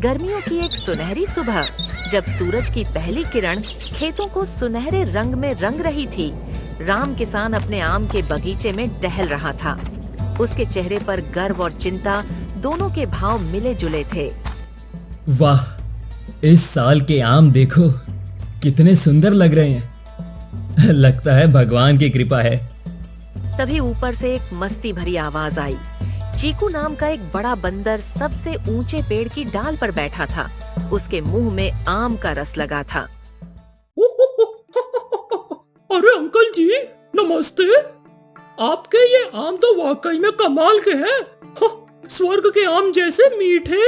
गर्मियों की एक सुनहरी सुबह, जब सूरज की पहली किरण खेतों को सुनहरे रंग में रंग रही थी, राम किसान अपने आम के बगीचे में टहल रहा था। उसके चेहरे पर गर्व और चिंता दोनों के भाव मिले जुले थे। वाह, इस साल के आम देखो कितने सुंदर लग रहे हैं। लगता है भगवान की कृपा है। तभी ऊपर से एक मस्ती भरी आवाज आई। चीकू नाम का एक बड़ा बंदर सबसे ऊंचे पेड़ की डाल पर बैठा था। उसके मुंह में आम का रस लगा था। अरे अंकल जी, नमस्ते। आपके ये आम तो वाकई में कमाल के हैं। स्वर्ग के आम जैसे मीठे।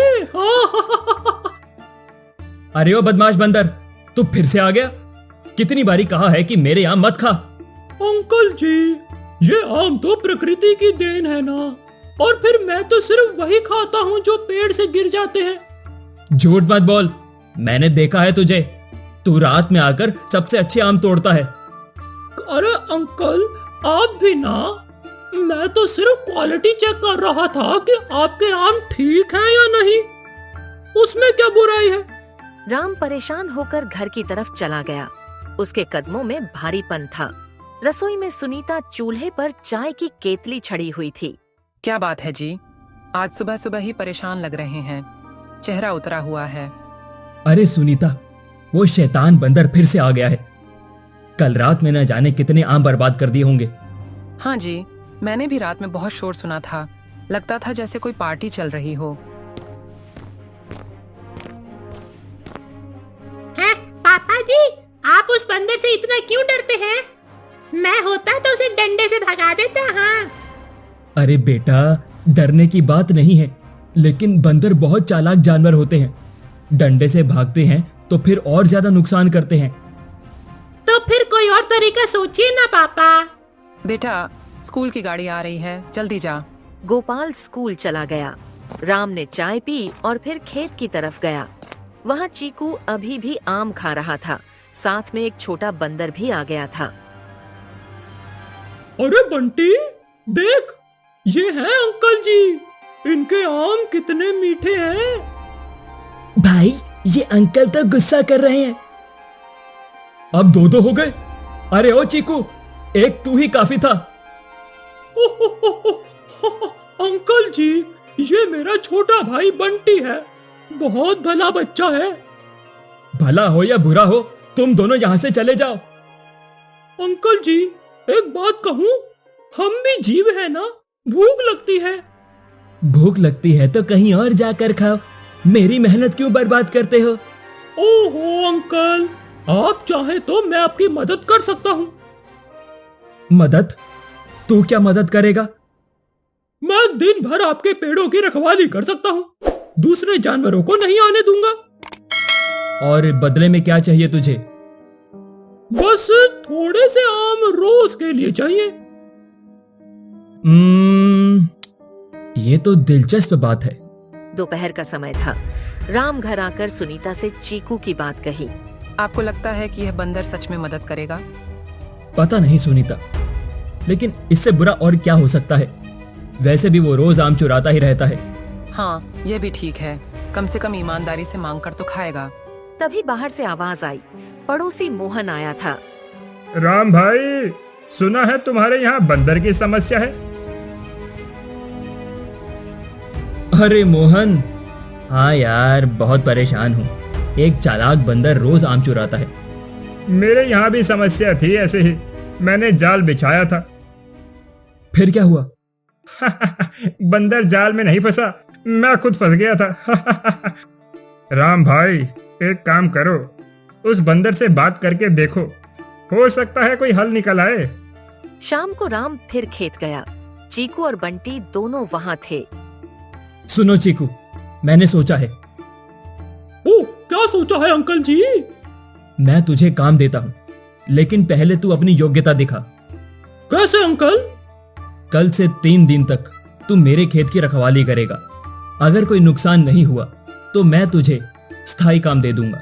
अरे ओ बदमाश बंदर, तू फिर से आ गया। कितनी बारी कहा है कि मेरे आम मत खा। अंकल जी, ये आम तो प्रकृति की देन है ना, और फिर मैं तो सिर्फ वही खाता हूँ जो पेड़ से गिर जाते हैं। झूठ मत बोल, मैंने देखा है तुझे। तू रात में आकर सबसे अच्छे आम तोड़ता है। अरे अंकल, आप भी ना। मैं तो सिर्फ क्वालिटी चेक कर रहा था कि आपके आम ठीक हैं या नहीं। उसमें क्या बुराई है। राम परेशान होकर घर की तरफ चला गया। उसके कदमों में भारीपन था। रसोई में सुनीता चूल्हे पर चाय की केतली छड़ी हुई थी। क्या बात है जी, आज सुबह सुबह ही परेशान लग रहे हैं। चेहरा उतरा हुआ है। अरे सुनीता, वो शैतान बंदर फिर से आ गया है। कल रात में न जाने कितने आम बर्बाद कर दिए होंगे। हाँ जी, मैंने भी रात में बहुत शोर सुना था। लगता था जैसे कोई पार्टी चल रही हो। हैं, पापा जी, आप उस बंदर से इतना क्यों डरते हैं? मैं होता तो उसे डंडे से भगा देता। हाँ। अरे बेटा, डरने की बात नहीं है, लेकिन बंदर बहुत चालाक जानवर होते हैं। डंडे से भागते हैं तो फिर और ज्यादा नुकसान करते हैं। तो फिर कोई और तरीका सोचिए ना पापा। बेटा, स्कूल की गाड़ी आ रही है, जल्दी जा। गोपाल स्कूल चला गया। राम ने चाय पी और फिर खेत की तरफ गया। वहाँ चीकू अभी भी आम खा रहा था। साथ में एक छोटा बंदर भी आ गया था। अरे बंटी, देख, ये हैं अंकल जी। इनके आम कितने मीठे हैं। भाई, ये अंकल तो गुस्सा कर रहे हैं। अब दो हो गए। अरे ओ चीकू, एक तू ही काफी था। अंकल जी, ये मेरा छोटा भाई बंटी है। बहुत भला बच्चा है। भला हो या बुरा हो, तुम दोनों यहाँ से चले जाओ। अंकल जी, एक बात कहूँ, हम भी जीव है ना, भूख लगती है। भूख लगती है तो कहीं और जाकर खाओ। मेरी मेहनत क्यों बर्बाद करते हो? ओहो अंकल, आप चाहे तो मैं आपकी मदद कर सकता हूँ। मदद? तू क्या मदद करेगा? मैं दिन भर आपके पेड़ों की रखवाली कर सकता हूँ। दूसरे जानवरों को नहीं आने दूंगा। और बदले में क्या चाहिए तुझे? बस थोड़े से आम रोज के लिए चाहिए। ये तो दिलचस्प बात है। दोपहर का समय था। राम घर आकर सुनीता से चीकू की बात कही। आपको लगता है कि यह बंदर सच में मदद करेगा? पता नहीं सुनीता, लेकिन इससे बुरा और क्या हो सकता है। वैसे भी वो रोज आम चुराता ही रहता है। हाँ, यह भी ठीक है। कम से कम ईमानदारी से मांग कर तो खाएगा। तभी बाहर से आवाज आई। पड़ोसी मोहन आया था। राम भाई, सुना है तुम्हारे यहाँ बंदर की समस्या है। अरे मोहन, हाँ यार, बहुत परेशान हूँ। एक चालाक बंदर रोज आम चुराता है। मेरे यहाँ भी समस्या थी ऐसे ही। मैंने जाल बिछाया था। फिर क्या हुआ? बंदर जाल में नहीं फंसा, मैं खुद फंस गया था। राम भाई, एक काम करो, उस बंदर से बात करके देखो। हो सकता है कोई हल निकल आए। शाम को राम फिर खेत गया। चीकू और बंटी दोनों वहाँ थे। सुनो चीकू, मैंने सोचा है। ओ, क्या सोचा है अंकल जी? मैं तुझे काम देता हूँ, लेकिन पहले तू अपनी योग्यता दिखा। कैसे अंकल? कल से 3 दिन तक तू मेरे खेत की रखवाली करेगा। अगर कोई नुकसान नहीं हुआ तो मैं तुझे स्थायी काम दे दूंगा।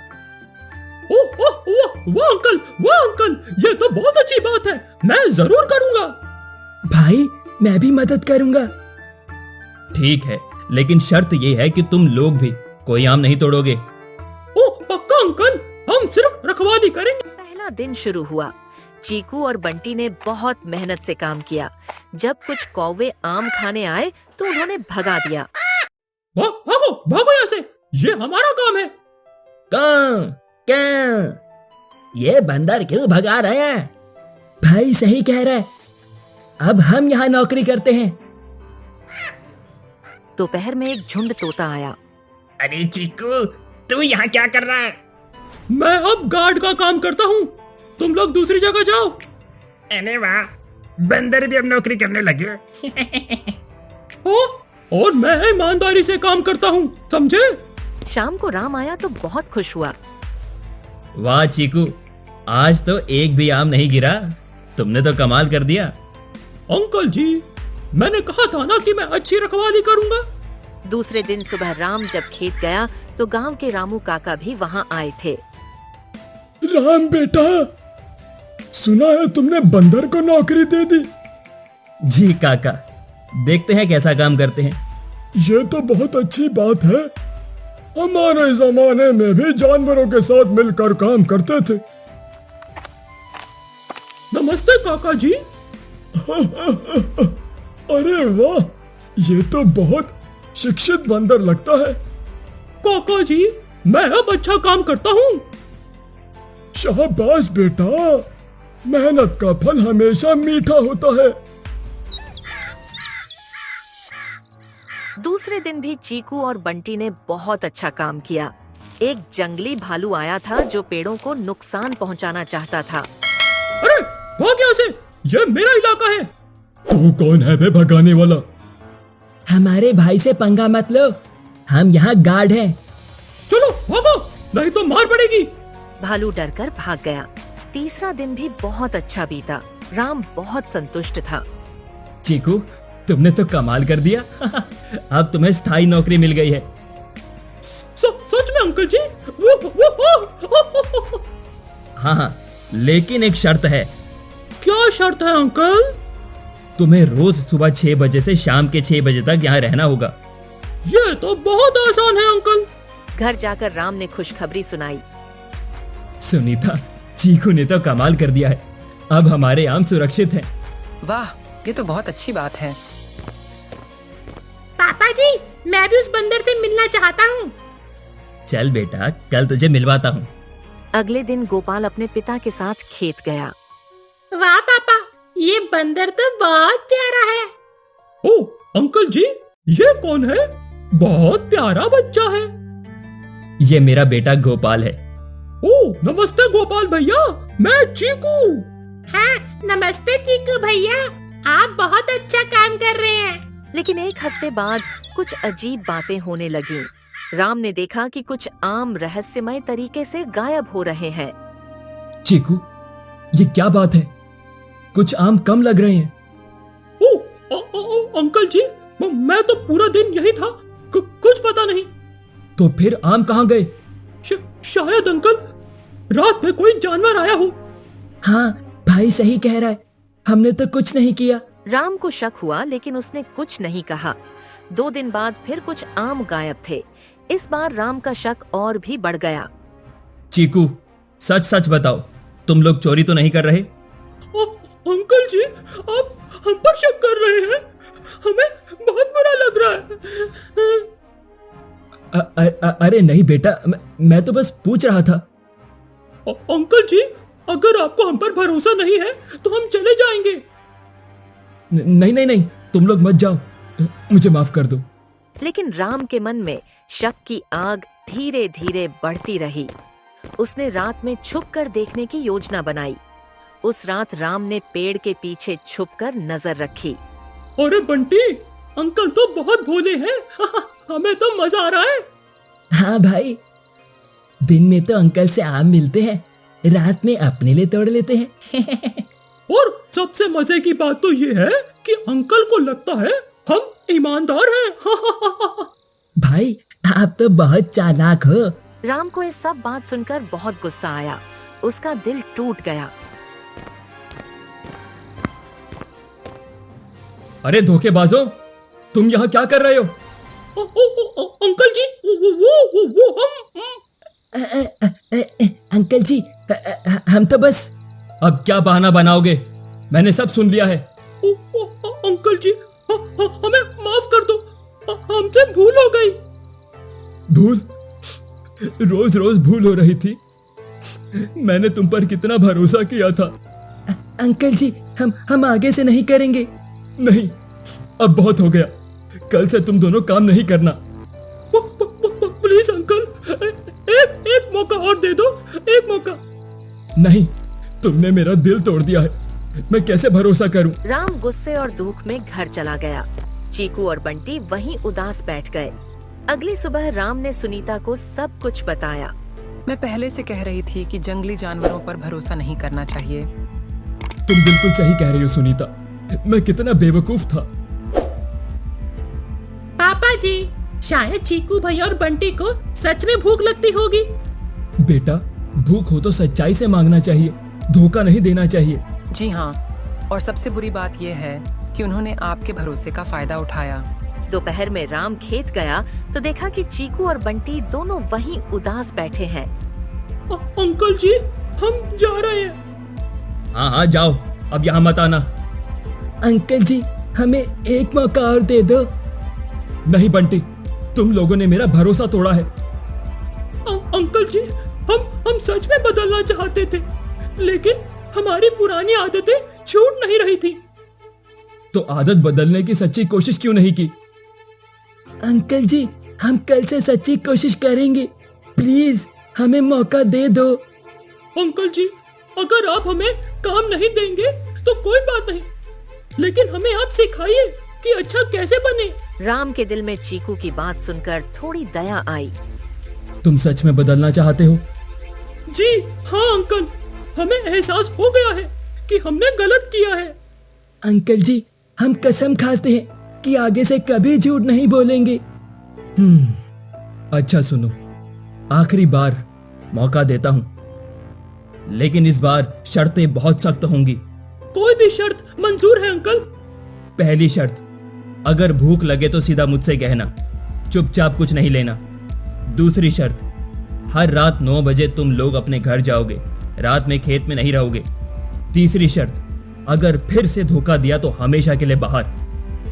वाह अंकल, वाह अंकल, ये तो बहुत अच्छी बात है। मैं जरूर करूंगा। भाई, मैं भी मदद करूंगा। ठीक है, लेकिन शर्त ये है कि तुम लोग भी कोई आम नहीं तोड़ोगे। ओ पक्का अंकल, हम सिर्फ रखवाली करेंगे। पहला दिन शुरू हुआ। चीकू और बंटी ने बहुत मेहनत से काम किया। जब कुछ कौवे आम खाने आए तो उन्होंने भगा दिया। भागो भागो यहाँ से, ये हमारा काम है। कौन क्या? ये बंदर क्यों भगा रहे हैं? भाई सही कह रहा है, अब हम यहाँ नौकरी करते हैं। दोपहर में एक झुंड तोता आया। अरे चीकू, तू यहाँ क्या कर रहा है? मैं अब गार्ड का काम करता हूँ, तुम लोग दूसरी जगह जाओ। अरे वाह, बंदर भी अब नौकरी करने लगे। और मैं ईमानदारी से काम करता हूँ, समझे? शाम को राम आया तो बहुत खुश हुआ। वाह चीकू, आज तो एक भी आम नहीं गिरा, तुमने तो कमाल कर दिया। अंकल जी, मैंने कहा था ना कि मैं अच्छी रखवाली करूँगा। दूसरे दिन सुबह राम जब खेत गया तो गांव के रामू काका भी वहां आए थे। राम बेटा, सुना है तुमने बंदर को नौकरी दे दी? जी काका, देखते हैं कैसा काम करते हैं। ये तो बहुत अच्छी बात है। हमारे जमाने में भी जानवरों के साथ मिलकर काम करते थे। नमस्ते काका जी। अरे वाह, ये तो बहुत शिक्षित बंदर लगता है। काका जी, मैं अब अच्छा काम करता हूँ। शाबाश बेटा, मेहनत का फल हमेशा मीठा होता है। दूसरे दिन भी चीकू और बंटी ने बहुत अच्छा काम किया। एक जंगली भालू आया था जो पेड़ों को नुकसान पहुंचाना चाहता था। अरे भाग यहाँ से, ये मेरा इलाका है। तू कौन है बे भगाने वाला? हमारे भाई से पंगा मत लो, हम यहाँ गार्ड हैं। चलो भागो, नहीं तो मार पड़ेगी। भालू डरकर भाग गया। तीसरा दिन भी बहुत अच्छा बीता। राम बहुत संतुष्ट था। चीकू, तुमने तो कमाल कर दिया। अब तुम्हें स्थायी नौकरी मिल गई है। सच में अंकल जी? वो। हाँ, लेकिन एक शर्त है। क्या शर्त है अंकल? तुम्हें रोज सुबह 6 बजे से शाम के 6 बजे तक यहाँ रहना होगा। ये तो बहुत आसान है अंकल। घर जाकर राम ने खुशखबरी सुनाई। सुनीता, चीकू ने तो कमाल कर दिया है, अब हमारे आम सुरक्षित हैं। वाह, ये तो बहुत अच्छी बात है। पापा जी, मैं भी उस बंदर से मिलना चाहता हूँ। चल बेटा, कल तुझे मिलवाता हूँ। अगले दिन गोपाल अपने पिता के साथ खेत गया। वाह पापा, ये बंदर तो बहुत प्यारा है। ओ अंकल जी, ये कौन है? बहुत प्यारा बच्चा है। ये मेरा बेटा गोपाल है। ओ नमस्ते गोपाल भैया, मैं चीकू। हाँ, नमस्ते चीकू भैया, आप बहुत अच्छा काम कर रहे हैं। लेकिन एक हफ्ते बाद कुछ अजीब बातें होने लगीं। राम ने देखा कि कुछ आम रहस्यमय तरीके से गायब हो रहे हैं। चीकू, ये क्या बात है? कुछ आम कम लग रहे हैं। अंकल जी, मैं तो पूरा दिन यही था, कुछ पता नहीं। तो फिर आम कहाँ गए? शायद अंकल, रात में कोई जानवर आया हो। हाँ, भाई सही कह रहा है, हमने तो कुछ नहीं किया। राम को शक हुआ लेकिन उसने कुछ नहीं कहा। 2 दिन बाद फिर कुछ आम गायब थे। इस बार राम का शक और भी बढ़ गया। चीकू, सच सच बताओ, तुम लोग चोरी तो नहीं कर रहे? अंकल जी, आप हम पर शक कर रहे हैं, हमें बहुत बुरा लग रहा है। अरे नहीं बेटा, मैं तो बस पूछ रहा था। अंकल जी, अगर आपको हम पर भरोसा नहीं है तो हम चले जाएंगे। नहीं नहीं नहीं, तुम लोग मत जाओ, मुझे माफ कर दो। लेकिन राम के मन में शक की आग धीरे धीरे बढ़ती रही। उसने रात में छुपकर देखने की योजना बनाई। उस रात राम ने पेड़ के पीछे छुपकर नजर रखी। अरे बंटी, अंकल तो बहुत भोले हैं। हमें तो मजा आ रहा है। हाँ भाई, दिन में तो अंकल से आम मिलते हैं, रात में अपने लिए तोड़ लेते हैं। और सबसे मजे की बात तो ये है कि अंकल को लगता है हम ईमानदार हैं। भाई, आप तो बहुत चालाक हो। राम को ये सब बात सुनकर बहुत गुस्सा आया। उसका दिल टूट गया। अरे धोखेबाजों, तुम यहाँ क्या कर रहे हो? अंकल जी वो हम अंकल जी हम तो बस। अब क्या बहाना बनाओगे? मैंने सब सुन लिया है। अंकल जी हमें माफ कर दो, हमसे भूल हो गई। भूल? रोज रोज भूल हो रही थी। मैंने तुम पर कितना भरोसा किया था। अंकल जी हम आगे से नहीं करेंगे। नहीं, अब बहुत हो गया। कल से तुम दोनों काम नहीं करना। प्लीज अंकल, एक मौका और दे दो, एक मौका। नहीं, तुमने मेरा दिल तोड़ दिया है। मैं कैसे भरोसा करूं? राम गुस्से और दुख में घर चला गया। चीकू और बंटी वहीं उदास बैठ गए। अगली सुबह राम ने सुनीता को सब कुछ बताया। मैं पहले से कह रही थी कि जंगली जानवरों पर भरोसा नहीं करना चाहिए। तुम बिल्कुल सही कह रही हो सुनीता। मैं कितना बेवकूफ था। पापा जी, शायद चीकू भैया और बंटी को सच में भूख लगती होगी। बेटा, भूख हो तो सच्चाई से मांगना चाहिए, धोखा नहीं देना चाहिए। जी हाँ, और सबसे बुरी बात यह है कि उन्होंने आपके भरोसे का फायदा उठाया। दोपहर में राम खेत गया तो देखा कि चीकू और बंटी दोनों वहीं उदास बैठे हैं। अंकल जी हम जा रहे हैं। हाँ हाँ जाओ, अब यहाँ मत आना। अंकल जी हमें एक मौका और दे दो। नहीं बंटी, तुम लोगों ने मेरा भरोसा तोड़ा है। अंकल जी हम सच में बदलना चाहते थे, लेकिन हमारी पुरानी आदतें छूट नहीं रही थी। तो आदत बदलने की सच्ची कोशिश क्यों नहीं की? अंकल जी हम कल से सच्ची कोशिश करेंगे। प्लीज हमें मौका दे दो। अंकल जी अगर आप हमें काम नहीं देंगे तो कोई बात नहीं, लेकिन हमें आप सिखाइए कि अच्छा कैसे बने। राम के दिल में चीकू की बात सुनकर थोड़ी दया आई। तुम सच में बदलना चाहते हो? जी हाँ अंकल, हमें एहसास हो गया है कि हमने गलत किया है। अंकल जी हम कसम खाते हैं कि आगे से कभी झूठ नहीं बोलेंगे। अच्छा सुनो, आखिरी बार मौका देता हूँ, लेकिन इस बार शर्तें बहुत सख्त होंगी। कोई भी शर्त मंजूर है अंकल। पहली शर्त, अगर भूख लगे तो सीधा मुझसे कहना, चुपचाप कुछ नहीं लेना। दूसरी शर्त, हर रात 9 बजे तुम लोग अपने घर जाओगे, रात में खेत में नहीं रहोगे। तीसरी शर्त, अगर फिर से धोखा दिया तो हमेशा के लिए बाहर।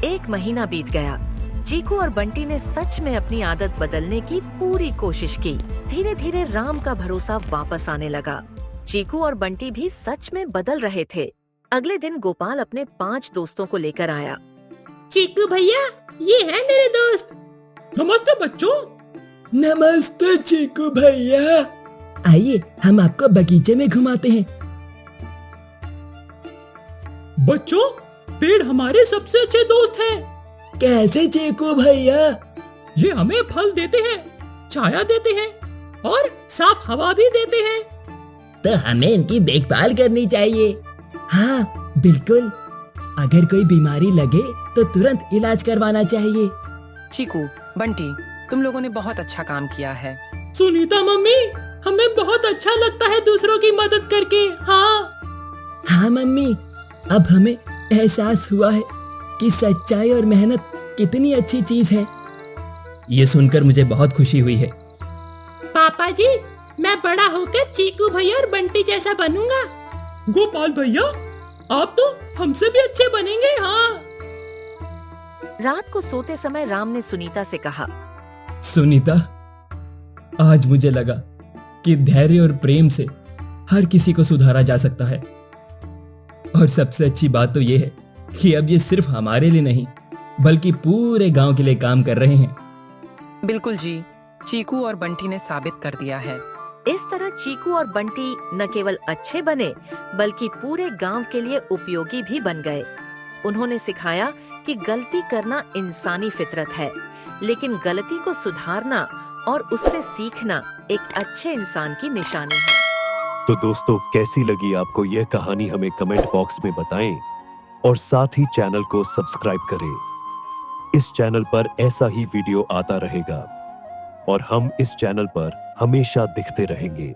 1 महीना बीत गया। चीकू और बंटी ने सच में अपनी आदत बदलने की पूरी कोशिश की। धीरे धीरे राम का भरोसा वापस आने लगा। चीकू और बंटी भी सच में बदल रहे थे। अगले दिन गोपाल अपने 5 दोस्तों को लेकर आया। चीकू भैया, ये है मेरे दोस्त। नमस्ते बच्चों। नमस्ते चीकू भैया। आइए हम आपको बगीचे में घुमाते हैं। बच्चों, पेड़ हमारे सबसे अच्छे दोस्त हैं। कैसे चीकू भैया? ये हमें फल देते हैं, छाया देते हैं और साफ हवा भी देते हैं। तो हमें इनकी देखभाल करनी चाहिए। हाँ बिल्कुल, अगर कोई बीमारी लगे तो तुरंत इलाज करवाना चाहिए। चीकू, बंटी, तुम लोगों ने बहुत अच्छा काम किया है। सुनीता मम्मी, हमें बहुत अच्छा लगता है दूसरों की मदद करके। हाँ मम्मी, अब हमें एहसास हुआ है कि सच्चाई और मेहनत कितनी अच्छी चीज है। ये सुनकर मुझे बहुत खुशी हुई है। पापा जी, मैं बड़ा होकर चीकू भैया और बंटी जैसा बनूंगा। गोपाल भैया, आप तो हमसे भी अच्छे बनेंगे। हाँ। रात को सोते समय राम ने सुनीता से कहा, सुनीता, आज मुझे लगा कि धैर्य और प्रेम से हर किसी को सुधारा जा सकता है। और सबसे अच्छी बात तो यह है कि अब ये सिर्फ हमारे लिए नहीं बल्कि पूरे गांव के लिए काम कर रहे हैं। बिल्कुल जी, चीकू और बंटी ने साबित कर दिया है। इस तरह चीकू और बंटी न केवल अच्छे बने बल्कि पूरे गांव के लिए उपयोगी भी बन गए। उन्होंने सिखाया कि गलती करना इंसानी फितरत है, लेकिन गलती को सुधारना और उससे सीखना एक अच्छे इंसान की निशानी है। तो दोस्तों, कैसी लगी आपको यह कहानी हमें कमेंट बॉक्स में बताएं और साथ ही चैनल को सब्सक्राइब करें। इस चैनल पर ऐसा ही वीडियो आता रहेगा और हम इस चैनल पर हमेशा दिखते रहेंगे।